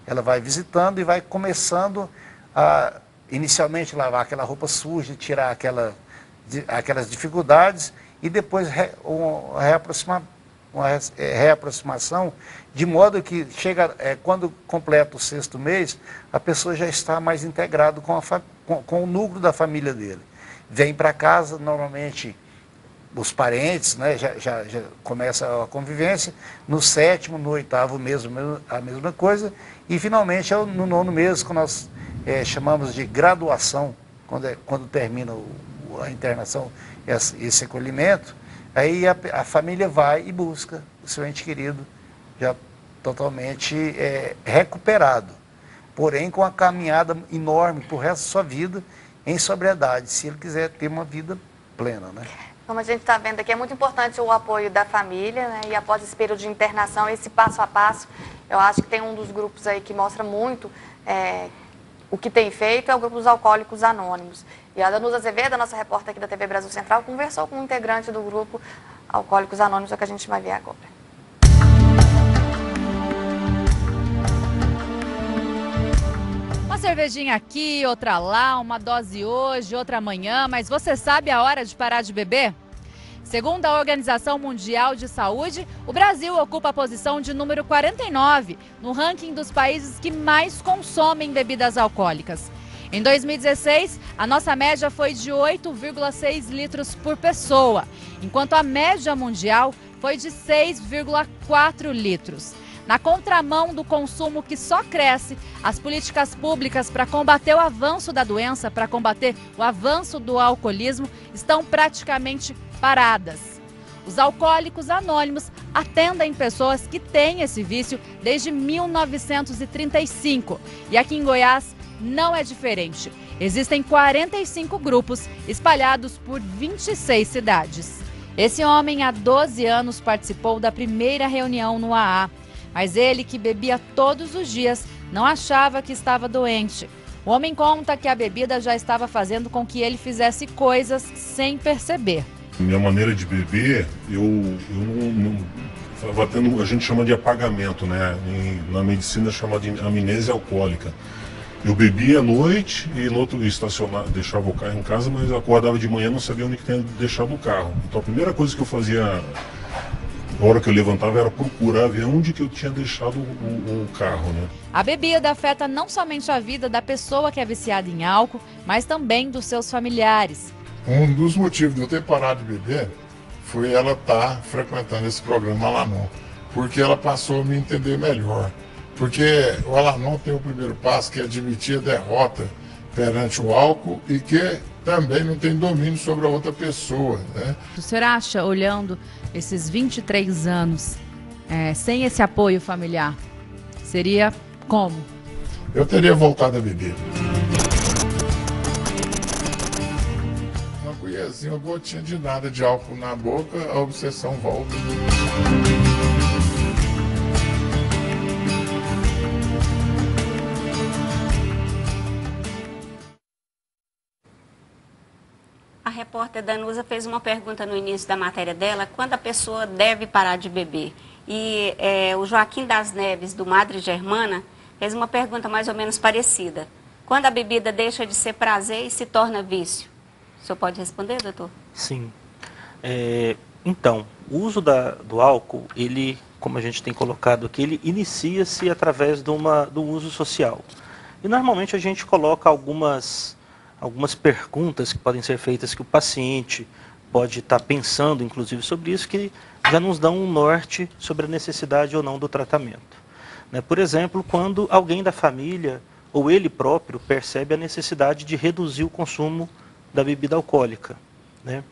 Ela vai visitando e vai começando a, inicialmente, lavar aquela roupa suja, tirar aquelas dificuldades, e depois uma reaproximação, de modo que quando completa o 6º mês, a pessoa já está mais integrado com o núcleo da família dele. Vem para casa, normalmente os parentes, né, já começa a convivência. No 7º, no 8º mês, a mesma coisa, e finalmente no 9º mês, que nós chamamos de graduação, quando termina a internação, esse acolhimento, aí a família vai e busca o seu ente querido já totalmente recuperado, porém com a caminhada enorme para o resto da sua vida em sobriedade, se ele quiser ter uma vida plena, né? Como a gente está vendo aqui, é muito importante o apoio da família, né? E após esse período de internação, esse passo a passo, eu acho que tem um dos grupos aí que mostra muito o que tem feito, é o grupo dos Alcoólicos Anônimos. E a Danusa Azevedo, a nossa repórter aqui da TV Brasil Central, conversou com um integrante do grupo Alcoólicos Anônimos, é o que a gente vai ver agora. Uma cervejinha aqui, outra lá, uma dose hoje, outra amanhã, mas você sabe a hora de parar de beber? Segundo a Organização Mundial de Saúde, o Brasil ocupa a posição de número 49 no ranking dos países que mais consomem bebidas alcoólicas. Em 2016, a nossa média foi de 8,6 litros por pessoa, enquanto a média mundial foi de 6,4 litros. Na contramão do consumo que só cresce, as políticas públicas para combater o avanço da doença, para combater o avanço do alcoolismo, estão praticamente paradas. Os alcoólicos anônimos atendem pessoas que têm esse vício desde 1935. E aqui em Goiás não é diferente. Existem 45 grupos espalhados por 26 cidades. Esse homem, há 12 anos, participou da primeira reunião no AA. Mas ele, que bebia todos os dias, não achava que estava doente. O homem conta que a bebida já estava fazendo com que ele fizesse coisas sem perceber. Minha maneira de beber, eu não estava tendo, a gente chama de apagamento, né? Na medicina chama de amnésia alcoólica. Eu bebia à noite e no outro deixava o carro em casa, mas eu acordava de manhã e não sabia onde que tinha deixado o carro. Então a primeira coisa que eu fazia na hora que eu levantava era procurar ver onde que eu tinha deixado o carro, né? A bebida afeta não somente a vida da pessoa que é viciada em álcool, mas também dos seus familiares. Um dos motivos de eu ter parado de beber foi ela estar frequentando esse programa Alanon, porque ela passou a me entender melhor. Porque o Alanon tem o primeiro passo, que é admitir a derrota perante o álcool e que também não tem domínio sobre a outra pessoa, né? O senhor acha, olhando esses 23 anos, sem esse apoio familiar, seria como? Eu teria voltado a beber. Uma colherzinha, uma gotinha de nada de álcool na boca, a obsessão volta. A repórter Danusa fez uma pergunta no início da matéria dela, quando a pessoa deve parar de beber. E o Joaquim das Neves, do Madre Germana, fez uma pergunta mais ou menos parecida. Quando a bebida deixa de ser prazer e se torna vício? O senhor pode responder, doutor? Sim. Então, o uso do álcool, ele, como a gente tem colocado aqui, ele inicia-se através do uso social. E normalmente a gente coloca algumas perguntas que podem ser feitas, que o paciente pode estar pensando, inclusive, sobre isso, que já nos dão um norte sobre a necessidade ou não do tratamento. Né? Por exemplo, quando alguém da família ou ele próprio percebe a necessidade de reduzir o consumo da bebida alcoólica. Né?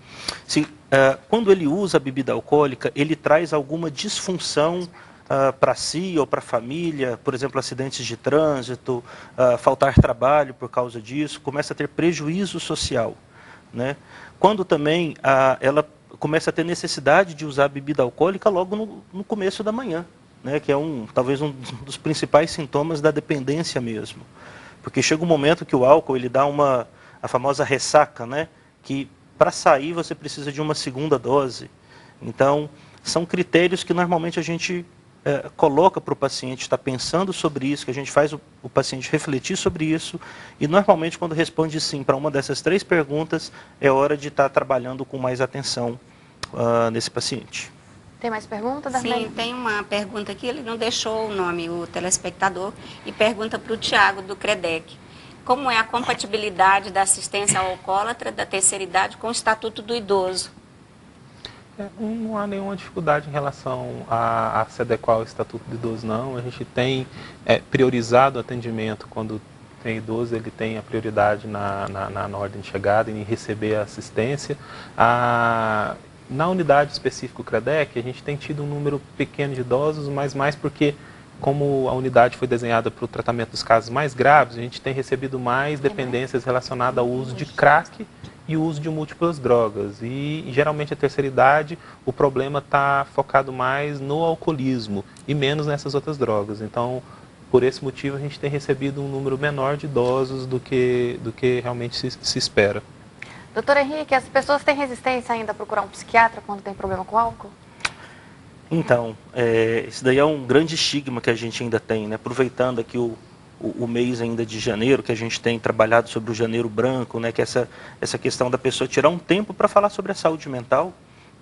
Quando ele usa a bebida alcoólica, ele traz alguma disfunção para si ou para a família, por exemplo, acidentes de trânsito, faltar trabalho por causa disso, começa a ter prejuízo social. Né? Quando também ela começa a ter necessidade de usar a bebida alcoólica logo no começo da manhã, né? Que é talvez um dos principais sintomas da dependência mesmo. Porque chega um momento que o álcool ele dá a famosa ressaca, né? Que para sair você precisa de uma segunda dose. Então, são critérios que normalmente a gente coloca para o paciente estar pensando sobre isso, que a gente faz o paciente refletir sobre isso, e normalmente quando responde sim para uma dessas 3 perguntas, é hora de estar trabalhando com mais atenção nesse paciente. Tem mais pergunta, Darlene? Sim, tem uma pergunta aqui, ele não deixou o nome, o telespectador, e pergunta para o Tiago, do CREDEC. Como é a compatibilidade da assistência ao alcoólatra da terceira idade com o Estatuto do Idoso? Não há nenhuma dificuldade em relação a se adequar ao Estatuto do Idoso, não. A gente tem priorizado o atendimento. Quando tem idoso, ele tem a prioridade na ordem de chegada, em receber a assistência. Na unidade específica do CREDEC, a gente tem tido um número pequeno de idosos, mas mais porque, como a unidade foi desenhada para o tratamento dos casos mais graves, a gente tem recebido mais dependências relacionadas ao uso de crack e o uso de múltiplas drogas. E geralmente a terceira idade, o problema está focado mais no alcoolismo e menos nessas outras drogas. Então, por esse motivo, a gente tem recebido um número menor de idosos do que realmente se espera. Doutor Henrique, as pessoas têm resistência ainda a procurar um psiquiatra quando tem problema com álcool? Então, isso daí é um grande estigma que a gente ainda tem, né? Aproveitando aqui o mês ainda de janeiro, que a gente tem trabalhado sobre o janeiro branco, né? Que é essa questão da pessoa tirar um tempo para falar sobre a saúde mental,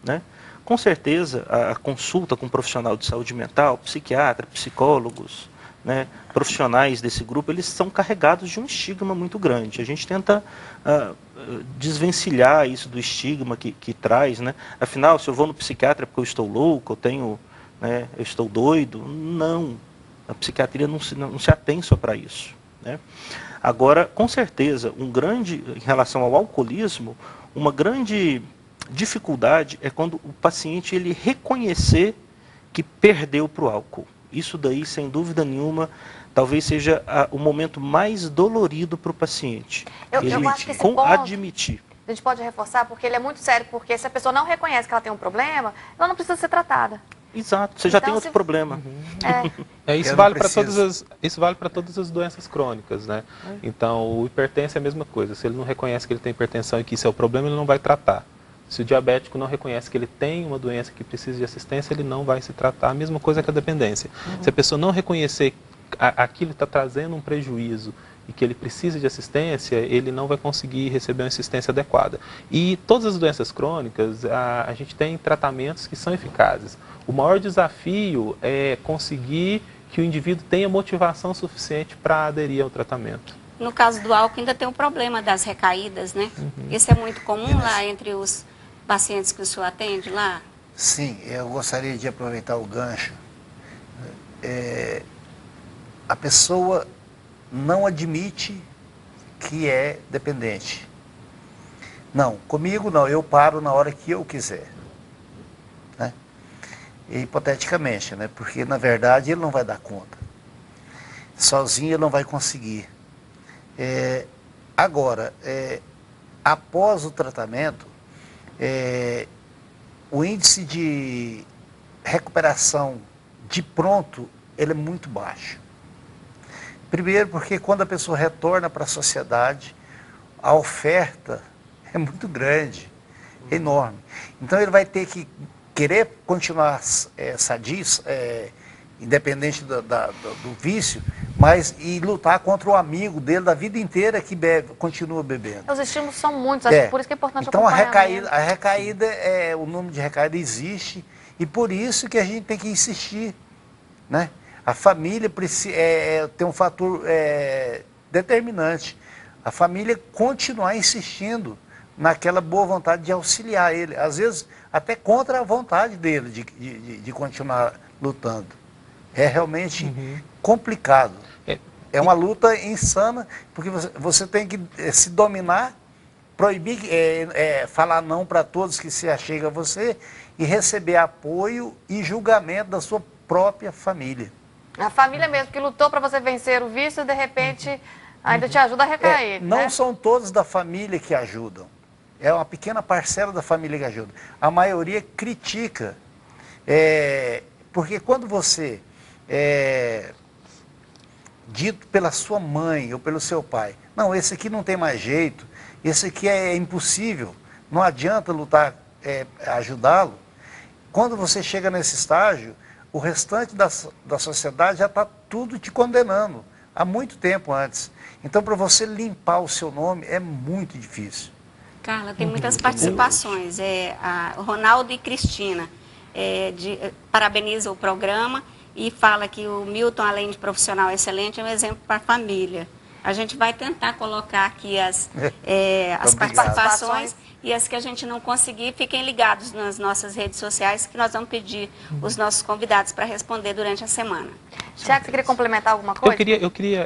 né? Com certeza, a consulta com um profissional de saúde mental, psiquiatra, psicólogos, né, profissionais desse grupo, eles são carregados de um estigma muito grande. A gente tenta desvencilhar isso do estigma que traz, né? Afinal, se eu vou no psiquiatra porque eu estou louco, eu estou doido, não. A psiquiatria não se atém só para isso, né? Agora, com certeza, em relação ao alcoolismo, uma grande dificuldade é quando o paciente ele reconhecer que perdeu para o álcool. Isso daí, sem dúvida nenhuma, talvez seja o momento mais dolorido para o paciente. Eu acho que esse ponto admitir. A gente pode reforçar porque ele é muito sério, porque se a pessoa não reconhece que ela tem um problema, ela não precisa ser tratada. Exato, você já tem outro problema. Isso vale para todas as doenças crônicas, né? Então, o hipertenso é a mesma coisa. Se ele não reconhece que ele tem hipertensão e que isso é o problema, ele não vai tratar. Se o diabético não reconhece que ele tem uma doença que precisa de assistência, ele não vai se tratar. A mesma coisa que a dependência. Se a pessoa não reconhecer que aquilo está trazendo um prejuízo e que ele precisa de assistência, ele não vai conseguir receber uma assistência adequada. E todas as doenças crônicas, a gente tem tratamentos que são eficazes. O maior desafio é conseguir que o indivíduo tenha motivação suficiente para aderir ao tratamento. No caso do álcool, ainda tem o problema das recaídas, né? Isso é muito comum lá entre os pacientes que o senhor atende lá? Sim, eu gostaria de aproveitar o gancho. A pessoa não admite que é dependente. Não, comigo não, eu paro na hora que eu quiser. Né? Hipoteticamente, né? Porque na verdade ele não vai dar conta. Sozinho ele não vai conseguir. Agora, após o tratamento, o índice de recuperação de pronto, ele é muito baixo. Primeiro porque quando a pessoa retorna para a sociedade, a oferta é muito grande, é enorme. Então ele vai ter que querer continuar sadio, independente do vício, mas e lutar contra o amigo dele da vida inteira que continua bebendo. Os estímulos são muitos, acho que por isso que é importante então, acompanhar. A recaída, o número de recaída existe e por isso que a gente tem que insistir, né? A família tem um fator determinante. A família continuar insistindo naquela boa vontade de auxiliar ele, às vezes até contra a vontade dele de continuar lutando. É realmente complicado. É uma luta insana, porque você tem que se dominar, proibir, falar não para todos que se achegam a você e receber apoio e julgamento da sua própria família. A família mesmo que lutou para você vencer o vício, de repente ainda te ajuda a recair. Não né? são todos da família que ajudam. É uma pequena parcela da família que ajuda. A maioria critica. Porque quando você dito pela sua mãe ou pelo seu pai, não, esse aqui não tem mais jeito, esse aqui é impossível, não adianta lutar, ajudá-lo. Quando você chega nesse estágio, o restante da sociedade já está tudo te condenando, há muito tempo antes. Então, para você limpar o seu nome, é muito difícil. Carla, tem muitas participações. O Ronaldo e Cristina parabeniza o programa e fala que o Milton, além de profissional excelente, é um exemplo para a família. A gente vai tentar colocar aqui as participações e as que a gente não conseguir, fiquem ligados nas nossas redes sociais, que nós vamos pedir os nossos convidados para responder durante a semana. Tiago, você queria complementar alguma coisa?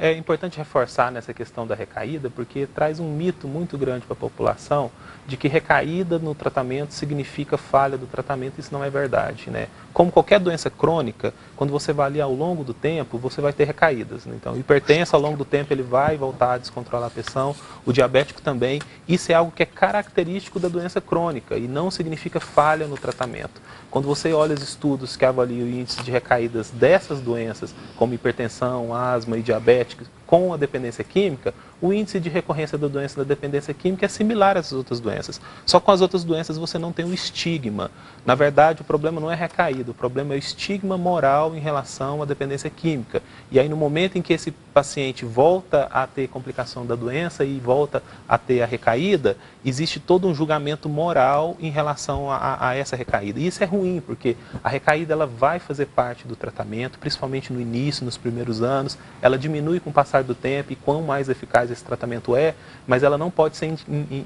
É importante reforçar nessa questão da recaída, porque traz um mito muito grande para a população de que recaída no tratamento significa falha do tratamento. Isso não é verdade, né? Como qualquer doença crônica, quando você avalia ao longo do tempo, você vai ter recaídas, né? Então, o hipertenso, ao longo do tempo, ele vai voltar a descontrolar a pressão, o diabético também. Isso é algo que é característico da doença crônica e não significa falha no tratamento. Quando você olha os estudos que avaliam o índice de recaídas dessas doenças, como hipertensão, asma e diabetes, com a dependência química, o índice de recorrência da doença da dependência química é similar às outras doenças. Só com as outras doenças você não tem um estigma. Na verdade, o problema não é recaída, o problema é o estigma moral em relação à dependência química. E aí, no momento em que esse paciente volta a ter complicação da doença e volta a ter a recaída, existe todo um julgamento moral em relação a essa recaída. E isso é ruim, porque a recaída ela vai fazer parte do tratamento, principalmente no início, nos primeiros anos. Ela diminui com o passar do tempo e quão mais eficaz esse tratamento é, mas ela não pode ser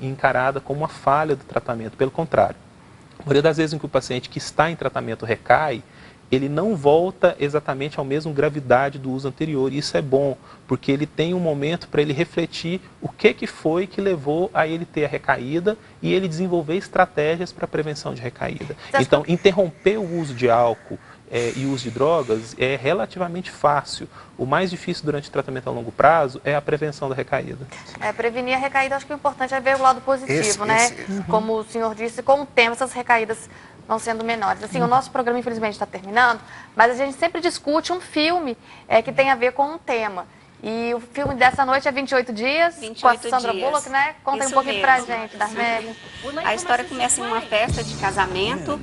encarada como uma falha do tratamento, pelo contrário. A maioria das vezes em que o paciente que está em tratamento recai, ele não volta exatamente à mesma gravidade do uso anterior. E isso é bom, porque ele tem um momento para ele refletir o que foi que levou a ele ter a recaída e ele desenvolver estratégias para a prevenção de recaída. Então, interromper o uso de álcool e o uso de drogas é relativamente fácil. O mais difícil durante o tratamento a longo prazo é a prevenção da recaída. Prevenir a recaída, acho que o importante é ver o lado positivo, né? Como o senhor disse, com o tempo essas recaídas vão sendo menores. Assim, o nosso programa, infelizmente, está terminando, mas a gente sempre discute um filme que tem a ver com um tema. E o filme dessa noite é 28 Dias, 28 com a Sandra dias. Bullock, né? Conta Isso um pouquinho mesmo. pra gente, Darmelli. A história começa em uma festa de casamento,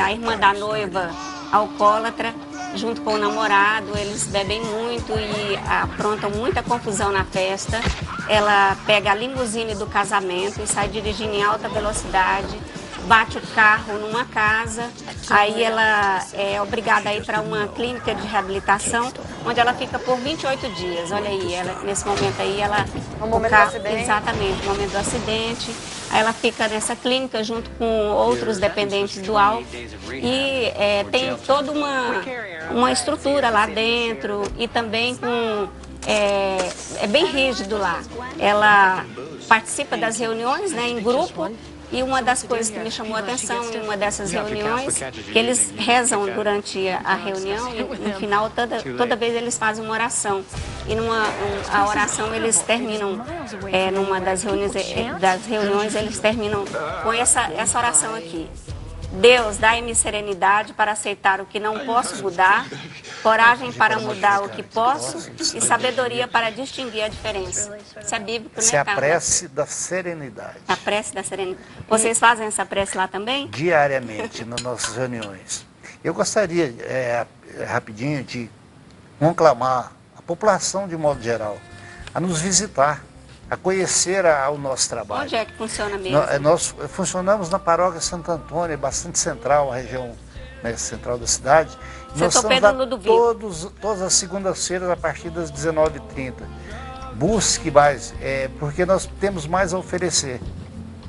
a irmã da noiva alcoólatra, junto com o namorado, eles bebem muito e aprontam muita confusão na festa. Ela pega a limusine do casamento e sai dirigindo em alta velocidade, bate o carro numa casa, aí ela é obrigada a ir para uma clínica de reabilitação, onde ela fica por 28 dias. Olha aí, nesse momento aí, No momento do acidente? Exatamente, no momento do acidente. Aí ela fica nessa clínica junto com outros dependentes do álcool e tem toda uma estrutura lá dentro e também é bem rígido lá. Ela participa das reuniões, né, em grupo. E uma das coisas que me chamou a atenção em uma dessas reuniões, que eles rezam durante a reunião e no final, toda vez eles fazem uma oração. E a oração eles terminam, numa das reuniões eles terminam com essa oração aqui. Deus, dai-me serenidade para aceitar o que não posso mudar, coragem para mudar o que posso e sabedoria para distinguir a diferença. Isso é bíblico, né, Essa é a Carla? prece da serenidade. A prece da serenidade. Vocês fazem essa prece lá também? Diariamente, nas nossas reuniões. Eu gostaria, rapidinho, de conclamar a população, de modo geral, a nos visitar, a conhecer o nosso trabalho. Onde é que funciona mesmo? Nós funcionamos na paróquia Santo Antônio, é bastante central, a região, né, central da cidade. Nós estamos lá todas as segundas-feiras a partir das 19h30. Busque mais, porque nós temos mais a oferecer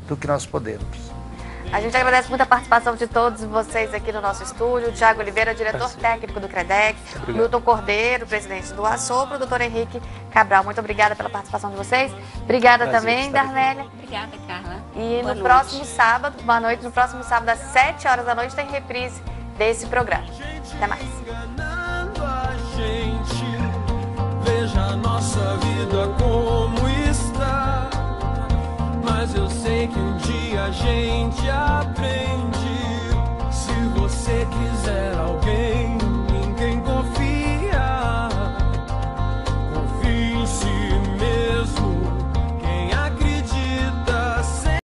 do que nós podemos. A gente agradece muito a participação de todos vocês aqui no nosso estúdio. Tiago Oliveira, diretor técnico do CREDEC, Milton Cordeiro, presidente do Assopro, doutor Henrique Cabral. Muito obrigada pela participação de vocês. Obrigada também, Darmélia. Obrigada, Carla. E no próximo sábado, boa noite, no próximo sábado às 7 horas da noite tem reprise desse programa. Até mais. Veja a nossa vida com